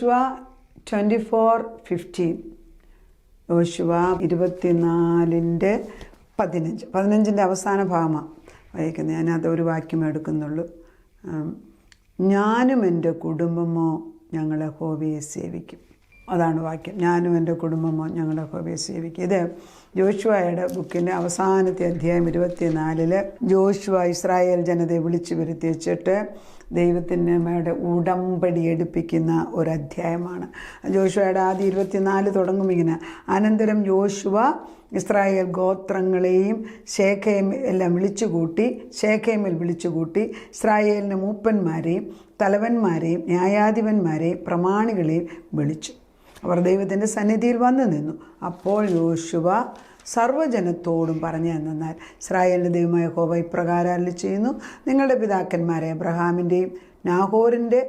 യോശുവ 24:15. യോശുവ 24:15 അവസാന ഭാഗമാണ് വായിക്കുന്നത്. ഞാനത് ഒരു വാക്യം എടുക്കുന്നുള്ളൂ. ഞാനും എൻ്റെ കുടുംബമോ ഞങ്ങൾ യഹോവയെ സേവിക്കും. അതാണ് വാക്യം. ഞാനും എൻ്റെ കുടുംബമോ ഞങ്ങൾ യഹോവയെ സേവിക്കും. ഇത് ജോഷുവയുടെ ബുക്കിൻ്റെ അവസാനത്തെ അധ്യായം 24 ജോഷുവ ഇസ്രായേൽ ജനതയെ വിളിച്ചു വരുത്തി വെച്ചിട്ട് ദൈവത്തിൻ്റെ ഉടമ്പടി എടുപ്പിക്കുന്ന ഒരധ്യായമാണ്. ജോഷുവയുടെ ആദ്യം 24 തുടങ്ങും ഇങ്ങനെ: അനന്തരം യോശുവ ഇസ്രായേൽ ഗോത്രങ്ങളെയും എല്ലാം ശേഖേമിൽ വിളിച്ചുകൂട്ടി ഇസ്രായേലിൻ്റെ മൂപ്പന്മാരെയും തലവന്മാരെയും ന്യായാധിപന്മാരെയും പ്രമാണികളെയും വിളിച്ചു. അവർ ദൈവത്തിൻ്റെ സന്നിധിയിൽ വന്നു നിന്നു. അപ്പോൾ യോശുവ സർവ്വജനത്തോടും പറഞ്ഞു എന്നാൽ, ഇസ്രായേലിൻ്റെ ദൈവമായ യഹോവ ഇപ്രകാരം അരുളിച്ചെയ്യുന്നു: നിങ്ങളുടെ പിതാക്കന്മാരെ അബ്രഹാമിൻ്റെയും നാഹോറിൻ്റെ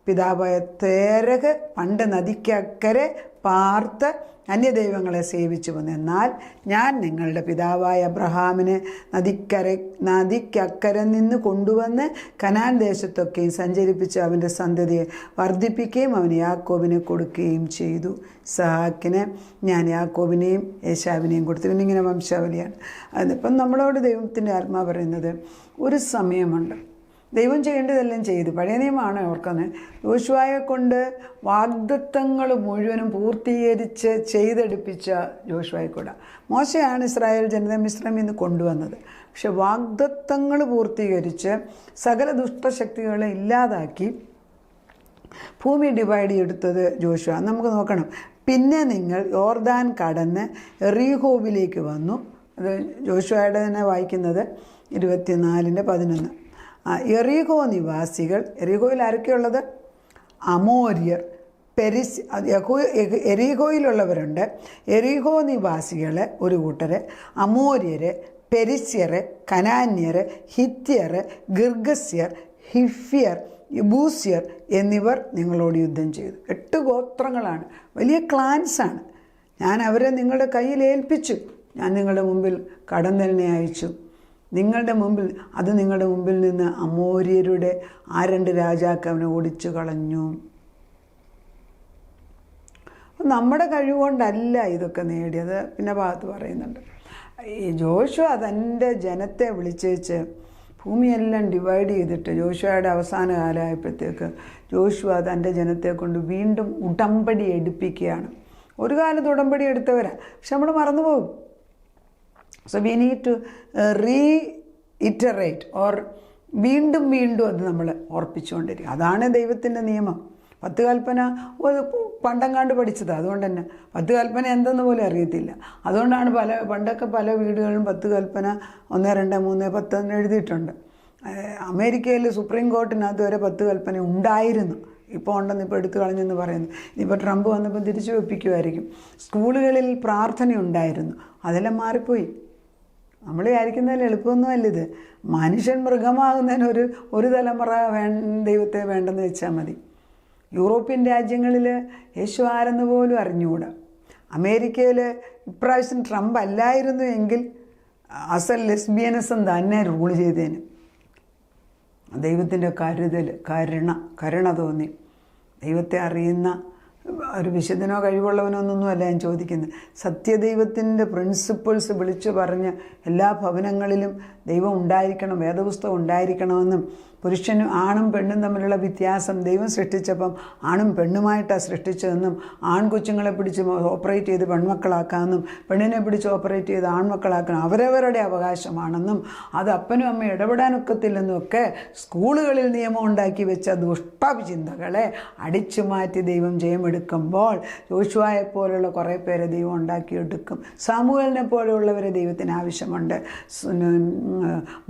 പിതാവായ തേരഹ് പണ്ട് നദിക്കക്കരെ പാർത്ത് അന്യദൈവങ്ങളെ സേവിച്ചു വന്നു. എന്നാൽ ഞാൻ നിങ്ങളുടെ പിതാവായ അബ്രഹാമിനെ നദിക്കക്കരെ നിന്ന് കൊണ്ടുവന്ന് കനാൻ ദേശത്തൊക്കെയും സഞ്ചരിപ്പിച്ച് അവൻ്റെ സന്തതിയെ വർദ്ധിപ്പിക്കുകയും അവന് യാക്കോബിനെ കൊടുക്കുകയും ചെയ്തു. ഇസ്ഹാക്കിന് ഞാൻ യാക്കോബിനെയും ഏശാവിനെയും കൊടുത്തു. പിന്നിങ്ങനെ വംശാവലിയാണ്. അതിപ്പം നമ്മളോട് ദൈവത്തിൻ്റെ ആത്മാവ് പറയുന്നത്, ഒരു സമയമുണ്ട് ദൈവം ചെയ്യേണ്ടതെല്ലാം ചെയ്തു. പഴയ നിയമമാണ് ഓർക്കുന്നത്. യോശുവയെ കൊണ്ട് വാഗ്ദത്തങ്ങൾ മുഴുവനും പൂർത്തീകരിച്ച് ചെയ്തെടുപ്പിച്ച യോശുവയെ കൂടെ. മോശയാണ് ഇസ്രായേൽ ജനത മിസ്രൈമിൽ നിന്ന് കൊണ്ടുവന്നത്. പക്ഷെ വാഗ്ദത്തങ്ങൾ പൂർത്തീകരിച്ച് സകല ദുഷ്ടശക്തികളെ ഇല്ലാതാക്കി ഭൂമി ഡിവൈഡ് ചെയ്തെടുത്തത് യോശുവ. നമുക്ക് നോക്കണം. പിന്നെ നിങ്ങൾ യോർദാൻ കടന്ന് എറീഹോവിലേക്ക് വന്നു. അത് യോശുവയുടെ തന്നെ വായിക്കുന്നത് 24:11. എറീഹോ നിവാസികൾ, എറീഹോയിൽ ആരൊക്കെയുള്ളത്? അമോര്യർ, എറീഹോയിലുള്ളവരുണ്ട്. എറീഹോ നിവാസികളെ ഒരു കൂട്ടര്, അമോര്യര്, പെരിസ്യര്, കനാന്യര്, ഹിത്യര്, ഗിർഗസ്യർ, ഹിഫ്യർ, യബൂസ്യർ എന്നിവർ നിങ്ങളോട് യുദ്ധം ചെയ്തു. 8 ഗോത്രങ്ങളാണ്, വലിയ ക്ലാൻസാണ്. ഞാൻ അവരെ നിങ്ങളുടെ കയ്യിൽ ഏൽപ്പിച്ചു. ഞാൻ നിങ്ങളുടെ മുമ്പിൽ കടന്നലിനെ അയച്ചു. നിങ്ങളുടെ മുമ്പിൽ നിന്ന് അമോര്യരുടെ 2 രാജാക്കവനെ ഓടിച്ചു കളഞ്ഞു. നമ്മുടെ കഴിവുകൊണ്ടല്ല ഇതൊക്കെ നേടിയത്. പിന്നെ ഭാഗത്ത് പറയുന്നുണ്ട്, ഈ ജോഷുവ തൻ്റെ ജനത്തെ വിളിച്ചേച്ച് ഭൂമിയെല്ലാം ഡിവൈഡ് ചെയ്തിട്ട് ജോഷുവയുടെ അവസാന കാലമായപ്പോഴത്തേക്ക് ജോഷുവ തൻ്റെ ജനത്തെ കൊണ്ട് വീണ്ടും ഉടമ്പടി എടുപ്പിക്കുകയാണ്. ഒരു കാലത്ത് ഉടമ്പടി എടുത്തവരാണ്, പക്ഷെ നമ്മൾ മറന്നുപോകും. So we need to reiterate or വീണ്ടും അത് നമ്മൾ ഓർപ്പിച്ചുകൊണ്ടിരിക്കും. അതാണ് ദൈവത്തിൻ്റെ നിയമം. 10 കൽപ്പന പണ്ടങ്ങാണ്ട് പഠിച്ചത്. അതുകൊണ്ട് തന്നെ 10 കൽപ്പന എന്തെന്ന് പോലും അറിയത്തില്ല. അതുകൊണ്ടാണ് പണ്ടൊക്കെ പല വീടുകളിലും 10 കൽപ്പന 1, 2, 3, 10 എഴുതിയിട്ടുണ്ട്. അമേരിക്കയിൽ സുപ്രീം കോർട്ടിനകത്ത് വരെ 10 കൽപ്പന ഉണ്ടായിരുന്നു. ഇപ്പോൾ ഉണ്ടെന്ന് ഇപ്പോൾ എടുത്തു കളഞ്ഞെന്ന് പറയുന്നു. ഇനിയിപ്പോൾ ട്രംപ് വന്നപ്പോൾ തിരിച്ചു വെപ്പിക്കുമായിരിക്കും. സ്കൂളുകളിൽ പ്രാർത്ഥന ഉണ്ടായിരുന്നു, അതെല്ലാം മാറിപ്പോയി. നമ്മൾ വിചാരിക്കുന്നതിൽ എളുപ്പമൊന്നുമല്ല ഇത്. മനുഷ്യൻ മൃഗമാകുന്നതിന് ഒരു തലമുറ ദൈവത്തെ വേണ്ടെന്ന് വെച്ചാൽ മതി. യൂറോപ്യൻ രാജ്യങ്ങളിൽ യേശു ആരെന്ന് പോലും അറിഞ്ഞുകൂടാ. അമേരിക്കയിൽ ഇപ്രാവശ്യം ട്രംപ് അല്ലായിരുന്നു എങ്കിൽ അസൽ ലെസ്ബിയനിസം തന്നെ റൂൾ ചെയ്തേന്. ദൈവത്തിൻ്റെ കരുണ തോന്നി. ദൈവത്തെ അറിയുന്ന ഒരു വിശുദ്ധനോ കഴിവുള്ളവനോ ഒന്നൊന്നുമല്ല ഞാൻ ചോദിക്കുന്നത്. സത്യദൈവത്തിൻ്റെ പ്രിൻസിപ്പിൾസ് വിളിച്ചു പറഞ്ഞ് എല്ലാ ഭവനങ്ങളിലും ദൈവം ഉണ്ടായിരിക്കണം, വേദപുസ്തകം ഉണ്ടായിരിക്കണമെന്നും പുരുഷനും ആണും പെണ്ണും തമ്മിലുള്ള വ്യത്യാസം ദൈവം സൃഷ്ടിച്ചപ്പം ആണും പെണ്ണുമായിട്ടാണ് സൃഷ്ടിച്ചതെന്നും ആൺകൊച്ചുങ്ങളെ പിടിച്ച് ഓപ്പറേറ്റ് ചെയ്ത് പെൺമക്കളാക്കാമെന്നും പെണ്ണിനെ പിടിച്ച് ഓപ്പറേറ്റ് ചെയ്ത് ആൺമക്കളാക്കണം അവരവരുടെ അവകാശമാണെന്നും അത് അപ്പനും അമ്മയും ഇടപെടാനൊക്കത്തില്ലെന്നും ഒക്കെ സ്കൂളുകളിൽ നിയമം ഉണ്ടാക്കി വെച്ച ദുഷ്ടചിന്തകളെ അടിച്ചു മാറ്റി ദൈവം ജയമെടുക്കുമ്പോൾ യോശുവയെ പോലുള്ള കുറേ പേരെ ദൈവം ഉണ്ടാക്കിയെടുക്കും. സാമുവേലിനെ പോലെയുള്ളവരെ ദൈവത്തിന് ആവശ്യമുണ്ട്.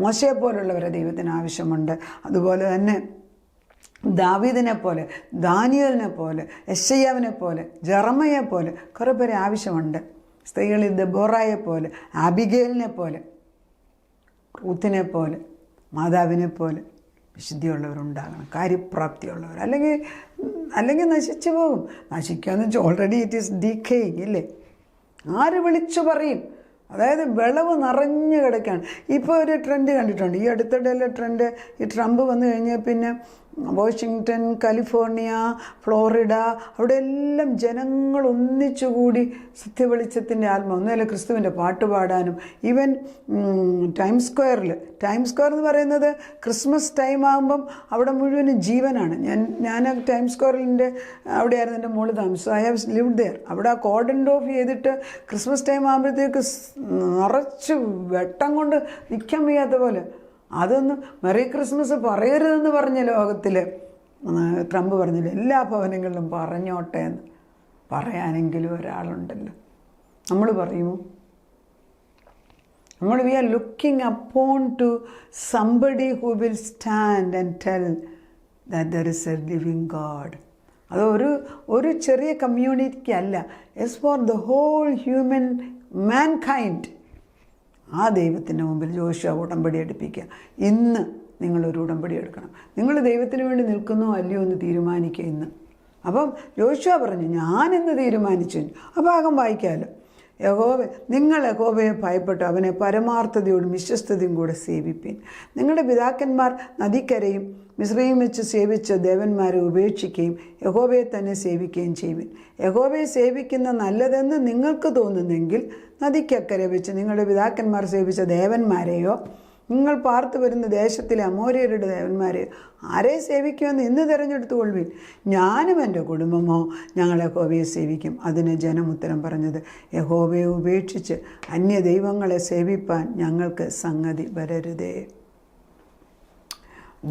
മോശയെ പോലുള്ളവരെ ദൈവത്തിന് ആവശ്യമുണ്ട്. അതുപോലെ തന്നെ ദാവീദിനെ പോലെ, ദാനിയേലിനെ പോലെ, യെശയ്യാവിനെ പോലെ, ജെറമയെ പോലെ കുറേ പേരെ ആവശ്യമുണ്ട്. സ്ത്രീകളിൽ ദെബോറായെ പോലെ, ആബിഗേലിനെ പോലെ, റൂത്തിനെ പോലെ, മാതാവിനെ പോലെ വിശുദ്ധിയുള്ളവരുണ്ടാകണം, കാര്യപ്രാപ്തിയുള്ളവർ. അല്ലെങ്കിൽ നശിച്ചു പോകും. നശിക്കാന്ന് വെച്ചാൽ ഓൾറെഡി ഇറ്റ് ഈസ് ഡീക്കേയിങ് ഇല്ലേ? ആര് വിളിച്ചു പറയും? അതായത് വിളവ് നിറഞ്ഞു കിടക്കുകയാണ്. ഇപ്പോൾ ഒരു ട്രെൻഡ് കണ്ടിട്ടുണ്ട്. ഈ അടുത്തിടെയുള്ള ട്രെൻഡ്, ഈ ട്രംപ് വന്നു കഴിഞ്ഞാൽ പിന്നെ വാഷിങ്ടൺ, കാലിഫോർണിയ, ഫ്ലോറിഡ, അവിടെ എല്ലാം ജനങ്ങൾ ഒന്നിച്ചുകൂടി സത്യവെളിച്ചത്തിൻ്റെ ആത്മാവ്, ഒന്നുമല്ല ക്രിസ്തുവിൻ്റെ പാട്ട് പാടാനും. ഈവൻ ടൈംസ് സ്ക്വയർ എന്ന് പറയുന്നത് ക്രിസ്മസ് ടൈം ആകുമ്പം അവിടെ മുഴുവനും ജീവനാണ്. ഞാൻ ടൈംസ് സ്ക്വയറിൻ്റെ അവിടെയായിരുന്നു എൻ്റെ മോള് താമസം. I have lived there. അവിടെ ആ കോർഡൻ ഓഫ് ചെയ്തിട്ട് ക്രിസ്മസ് ടൈം ആകുമ്പോഴത്തേക്ക് നിറച്ച് വെട്ടം കൊണ്ട് നിൽക്കാൻ വയ്യാത്ത പോലെ. അതൊന്ന് മെറി ക്രിസ്മസ് പറയരുതെന്ന് പറഞ്ഞ ലോകത്തിൽ ട്രംപ് പറഞ്ഞില്ല, എല്ലാ ഭവനങ്ങളിലും പറഞ്ഞോട്ടെ എന്ന്. പറയാനെങ്കിലും ഒരാളുണ്ടല്ലോ. നമ്മൾ പറയുമോ? We are looking upon to somebody who will stand and tell that there is a living God. അത് ഒരു ചെറിയ കമ്മ്യൂണിറ്റിക്ക് അല്ല, it's for the whole human mankind. ആ ദൈവത്തിൻ്റെ മുമ്പിൽ ജോഷുവ ഉടമ്പടി എടുപ്പിക്കുക. ഇന്ന് നിങ്ങളൊരു ഉടമ്പടി എടുക്കണം. നിങ്ങൾ ദൈവത്തിന് വേണ്ടി നിൽക്കുന്നോ അല്ലയോ എന്ന് തീരുമാനിക്കുക ഇന്ന്. അപ്പം ജോഷുവ പറഞ്ഞു, ഞാനിന്ന് തീരുമാനിച്ചു. ആ ഭാഗം വായിക്കാമല്ലോ. നിങ്ങൾ യഹോവയെ ഭയപ്പെട്ട് അവനെ പരമാർത്ഥതയോടും വിശ്വസ്തതയും കൂടെ സേവിപ്പീൻ. നിങ്ങളുടെ പിതാക്കന്മാർ നദിക്കരയും മിസ്രയീം വെച്ച് സേവിച്ച ദേവന്മാരെ ഉപേക്ഷിക്കുകയും യഹോവയെ തന്നെ സേവിക്കുകയും ചെയ്യുവിൻ. യഹോവയെ സേവിക്കുന്ന നല്ലതെന്ന് നിങ്ങൾക്ക് തോന്നുന്നെങ്കിൽ നദിക്കക്കരെ വെച്ച് നിങ്ങളുടെ പിതാക്കന്മാർ സേവിച്ച ദേവന്മാരെയോ നിങ്ങൾ പാർത്തു വരുന്ന ദേശത്തിലെ അമോര്യരുടെ ദേവന്മാരെയോ ആരെ സേവിക്കുമെന്ന് ഇന്ന് തിരഞ്ഞെടുത്തുകൊള്ളുവിൻ. ഞാനും എൻ്റെ കുടുംബമോ ഞങ്ങൾ യഹോവയെ സേവിക്കും. അതിന് ജനം ഉത്തരം പറഞ്ഞത്, യഹോവയെ ഉപേക്ഷിച്ച് അന്യ ദൈവങ്ങളെ സേവിപ്പാൻ ഞങ്ങൾക്ക് സംഗതി വരരുതേ.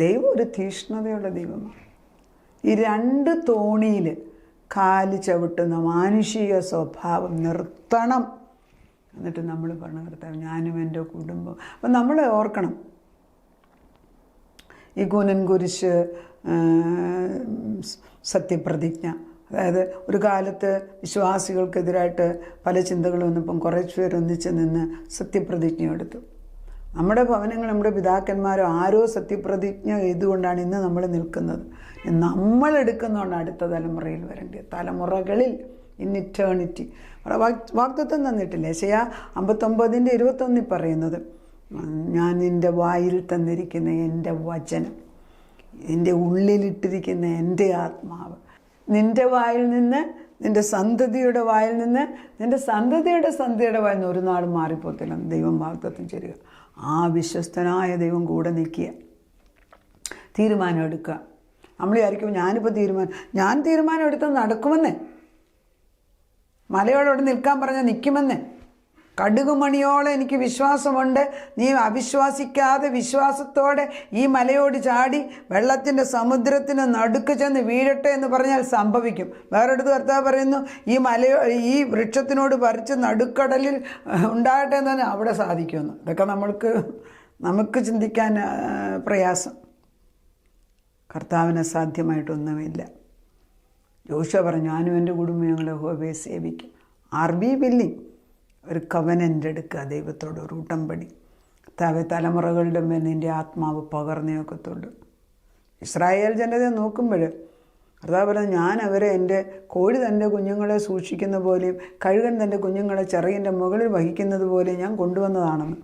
ദൈവം ഒരു തീഷ്ണതയുള്ള ദൈവമാണ്. ഈ രണ്ട് തോണിയിൽ കാല് ചവിട്ടുന്ന മാനുഷിക സ്വഭാവം നിർത്തണം. എന്നിട്ട് നമ്മൾ പറഞ്ഞ കർത്താവ്, ഞാനും എൻ്റെ കുടുംബം. അപ്പം നമ്മൾ ഓർക്കണം, ഈ കൂനൻ കുരിശ്, സത്യപ്രതിജ്ഞ, അതായത് ഒരു കാലത്ത് വിശ്വാസികൾക്കെതിരായിട്ട് പല ചിന്തകളും വന്നപ്പം കുറച്ച് പേരൊന്നിച്ച് നിന്ന് സത്യപ്രതിജ്ഞ എടുത്തു. നമ്മുടെ ഭവനങ്ങൾ, നമ്മുടെ പിതാക്കന്മാരോ ആരോ സത്യപ്രതിജ്ഞ ചെയ്തുകൊണ്ടാണ് ഇന്ന് നമ്മൾ നിൽക്കുന്നത്. നമ്മൾ എടുക്കുന്നതുകൊണ്ട് അടുത്ത തലമുറയിൽ വരേണ്ടത്, തലമുറകളിൽ ഇൻ ഇറ്റേണിറ്റി. വാഗ്ദത്തം തന്നിട്ടില്ലേ? യെശയ്യാ 59:21 പറയുന്നത്, ഞാൻ നിൻ്റെ വായിൽ തന്നിരിക്കുന്ന എൻ്റെ വചനം, എൻ്റെ ഉള്ളിലിട്ടിരിക്കുന്ന എൻ്റെ ആത്മാവ് നിൻ്റെ വായിൽ നിന്ന്, നിൻ്റെ സന്തതിയുടെ വായിൽ നിന്ന്, നിൻ്റെ സന്തതിയുടെ വായിൽ നിന്ന് ഒരു നാളും മാറിപ്പോത്തില്ല. ദൈവം വാഗ്ദത്തം ചെയ്യുക. ആ വിശ്വസ്തനായ ദൈവം കൂടെ നിൽക്കുക, തീരുമാനം എടുക്കുക. നമ്മൾ വിചാരിക്കും ഞാൻ തീരുമാനം എടുത്താൽ നടക്കുമെന്നേ, മലയോടോട് നിൽക്കാൻ പറഞ്ഞാൽ നിൽക്കുമെന്നേ, കടുകുമണിയോളം എനിക്ക് വിശ്വാസമുണ്ട്, നീ അവിശ്വാസിക്കാതെ വിശ്വാസത്തോടെ ഈ മലയോട് ചാടി വെള്ളത്തിൻ്റെ സമുദ്രത്തിന് നടുക്ക് ചെന്ന് വീഴട്ടെ എന്ന് പറഞ്ഞാൽ സംഭവിക്കും. വേറെടുത്ത് കർത്താവ് പറയുന്നു, ഈ വൃക്ഷത്തിനോട് പറിച്ച് നടുക്കടലിൽ ഉണ്ടാകട്ടെ എന്ന് പറഞ്ഞാൽ അവിടെ സാധിക്കുമെന്ന്. ഇതൊക്കെ നമുക്ക് ചിന്തിക്കാൻ പ്രയാസം. കർത്താവിന് സാധ്യമായിട്ടൊന്നുമില്ല. ജോഷുവ പറഞ്ഞു, ഞാനും എൻ്റെ കുടുംബം ഞങ്ങൾ യഹോവയെ സേവിക്കും. Are be willing? ഒരു കവനൻ്റ് എടുക്കുക ദൈവത്തോട്, ഒരു ഉടമ്പടി. തലമുറകളുടെ മേൽ നിൻ്റെ ആത്മാവ് പകർന്നേ ഒക്കത്തുള്ളൂ. ഇസ്രായേൽ ജനതയെ നോക്കുമ്പോൾ കർത്താവ് പറഞ്ഞു, ഞാൻ അവരെ എൻ്റെ കോഴി തൻ്റെ കുഞ്ഞുങ്ങളെ സൂക്ഷിക്കുന്ന പോലെയും കഴുകൻ തൻ്റെ കുഞ്ഞുങ്ങളെ ചിറകിൻ്റെ മുകളിൽ വഹിക്കുന്നത് പോലെയും ഞാൻ കൊണ്ടുവന്നതാണെന്ന്.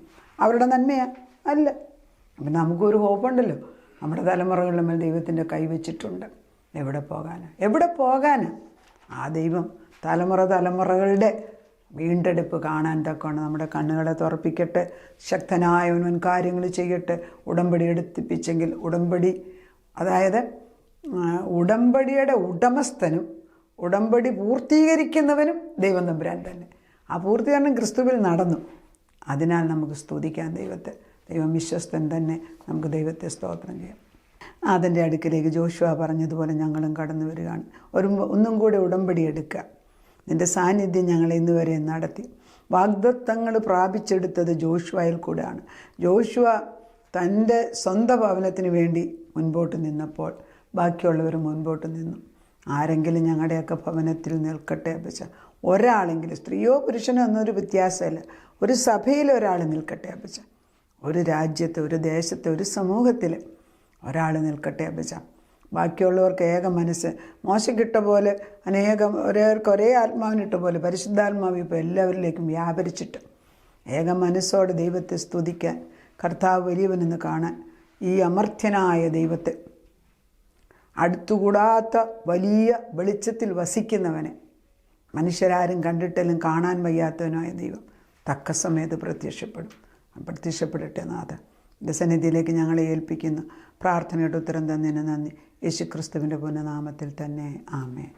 അവരുടെ നന്മയാണ് അല്ല. അപ്പം നമുക്കൊരു ഹോപ്പുണ്ടല്ലോ, നമ്മുടെ തലമുറകളുടെ മേൽ ദൈവത്തിൻ്റെ കൈവച്ചിട്ടുണ്ട്. എവിടെ പോകാനാ? ആ ദൈവം തലമുറകളുടെ വീണ്ടെടുപ്പ് കാണാൻ തക്കവണ്ണം നമ്മുടെ കണ്ണുകളെ തുറപ്പിക്കട്ടെ. ശക്തനായവൻ കാര്യങ്ങൾ ചെയ്യട്ടെ. ഉടമ്പടി എടുത്തിപ്പിച്ചെങ്കിൽ അതായത് ഉടമ്പടിയുടെ ഉടമസ്ഥനും ഉടമ്പടി പൂർത്തീകരിക്കുന്നവനും ദൈവം തമ്പുരാൻ തന്നെ. ആ പൂർത്തീകരണം ക്രിസ്തുവിൽ നടന്നു. അതിനാൽ നമുക്ക് സ്തുതിക്കാൻ ദൈവത്തെ. ദൈവം വിശ്വസ്തൻ തന്നെ. നമുക്ക് ദൈവത്തെ സ്തോത്രം ചെയ്യാം. അതിൻ്റെ അടുക്കിലേക്ക് ജോഷുവ പറഞ്ഞതുപോലെ ഞങ്ങളും കടന്നു വരികയാണ്. ഒന്നും കൂടെ ഉടമ്പടി എടുക്കുക. നിൻ്റെ സാന്നിധ്യം ഞങ്ങളെ ഇന്ന് വരെ നടത്തി. വാഗ്ദത്തങ്ങൾ പ്രാപിച്ചെടുത്തത് ജോഷുവയിൽ കൂടെയാണ്. ജോഷുവ തൻ്റെ സ്വന്തം ഭവനത്തിന് വേണ്ടി മുൻപോട്ട് നിന്നപ്പോൾ ബാക്കിയുള്ളവർ മുൻപോട്ട് നിന്നു. ആരെങ്കിലും ഞങ്ങളുടെയൊക്കെ ഭവനത്തിൽ നിൽക്കട്ടെ അപ്പച്ച. ഒരാളെങ്കിലും, സ്ത്രീയോ പുരുഷനോ എന്നൊരു വ്യത്യാസമല്ല, ഒരു സഭയിൽ ഒരാൾ നിൽക്കട്ടെ അപ്പച്ച. ഒരു രാജ്യത്ത്, ഒരു ദേശത്ത്, ഒരു സമൂഹത്തിൽ ഒരാൾ നിൽക്കട്ടെ അപ്പച്ച. ബാക്കിയുള്ളവർക്ക് ഏക മനസ്സ്. മോശക്കിട്ട പോലെ ഒരേ ആത്മാവിനിട്ട പോലെ പരിശുദ്ധാത്മാവ് ഇപ്പോൾ എല്ലാവരിലേക്കും വ്യാപരിച്ചിട്ട് ഏക മനസ്സോടെ ദൈവത്തെ സ്തുതിക്കാൻ, കർത്താവ് വലിയവനെന്ന് കാണാൻ, ഈ അമർത്യനായ ദൈവത്തെ അടുത്തുകൂടാത്ത വലിയ വെളിച്ചത്തിൽ വസിക്കുന്നവനെ, മനുഷ്യരാരും കണ്ടിട്ടെല്ലാം കാണാൻ വയ്യാത്തവനായ ദൈവം തക്ക സമയത്ത് പ്രത്യക്ഷപ്പെടട്ടെ നാഥ. എൻ്റെ സന്നിധിയിലേക്ക് ഞങ്ങളെ ഏൽപ്പിക്കുന്നു. പ്രാർത്ഥനയുടെ ഉത്തരം തന്നതിന് നന്ദി. യേശുക്രിസ്തുവിൻ്റെ പുണ്യനാമത്തിൽ തന്നെ. ആമേൻ.